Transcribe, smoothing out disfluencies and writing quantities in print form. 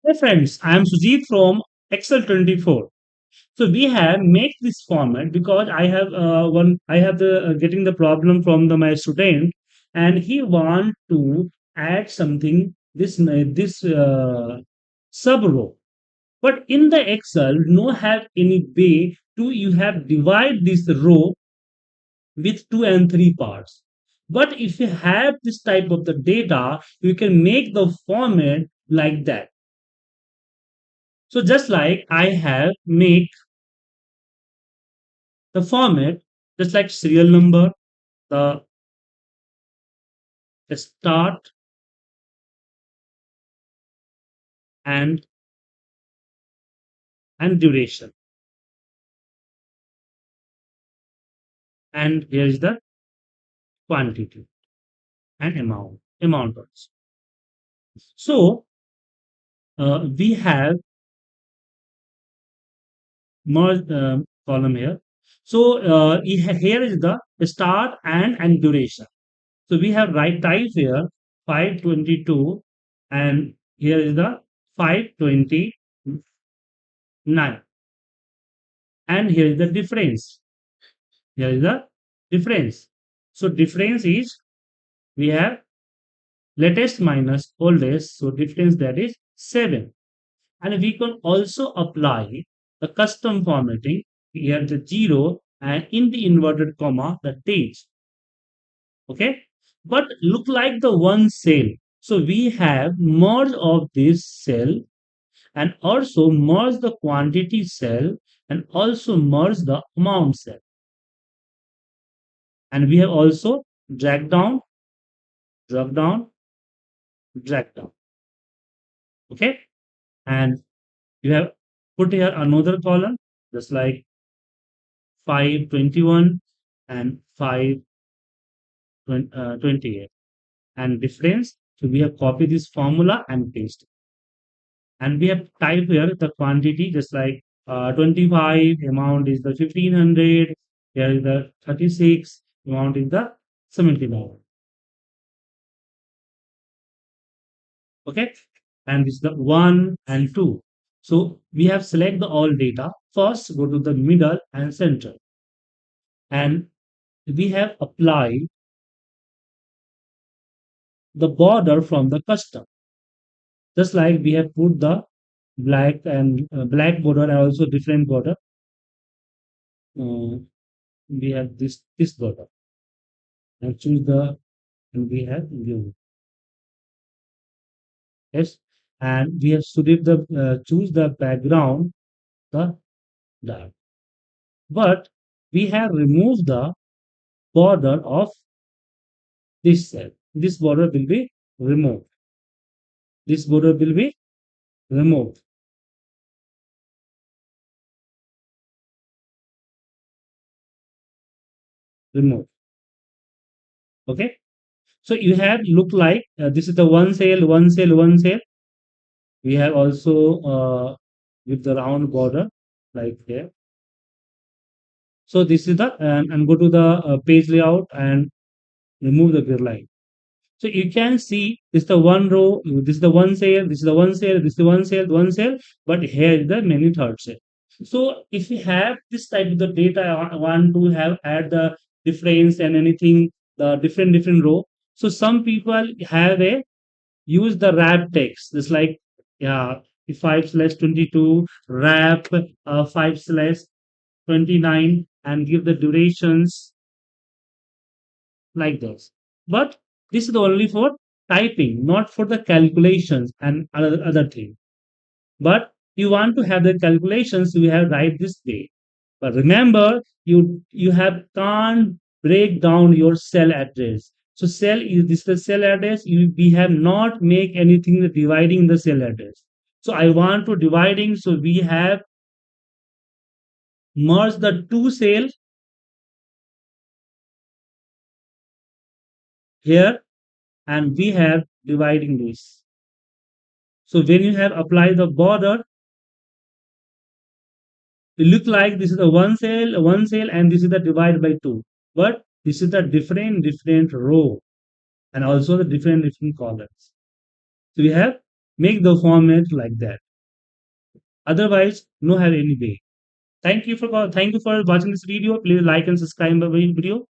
Hey friends, I am Sujit from Excel 24. So we have make this format because I have the getting the problem from my student, and he want to add something this sub row. But in the Excel, no have any way to you have divide this row with two and three parts. But if you have this type of the data, you can make the format like that. So just like I have make the format, just like serial number, the start and duration, and here is the quantity and amount also. So we have merge column here. So here is the start and duration. So we have right type here 522, and here is the 529, and here is the difference. Here is the difference. So difference is we have latest minus oldest. So difference that is 7. And we can also apply the custom formatting here the 0 and in the inverted comma the dates. Okay. But look like the one cell. So we have merge of this cell and also merge the quantity cell and also merge the amount cell. And we have also drag down, drag down, drag down. Okay. And you have put here another column just like 521 and 528 and difference. So we have copied this formula and paste it. And we have type here the quantity just like 25, amount is the 1500, here is the 36, amount is the 79. Okay. And this is the 1 and 2. So we have select the all data. First go to the middle and center. And we have applied the border from the custom. Just like we have put the black border and also different border. Uh, we have this border and choose the and we have view. Yes, and we have to leave the choose the background the dark. But we have removed the border of this cell. This border will be removed. This border will be removed. Removed. Okay. So you have look like this is the one cell, one cell, one cell. We have also with the round border like there. So this is the and go to the page layout and remove the grid line. So you can see this is the one row, this is the one cell, this is the one cell, this is the one cell, but here is the many third cell. So if you have this type of the data, I want to have add the difference and anything, the different row. So some people have a use the wrap text. It's like yeah, 5/22 wrap 5/29 and give the durations like this. But this is only for typing, not for the calculations and other thing. But you want to have the calculations, you have write this way. But remember, you have can't break down your cell address. So cell is this the cell address. We have not make anything dividing the cell address. So I want to dividing. So we have merged the two cell here, and we have dividing this. So when you have applied the border, it look like this is the one cell, and this is the divide by two. But this is the different row and also the different columns. So we have make the format like that. Otherwise, no have any way. Thank you for watching this video. Please like and subscribe my video.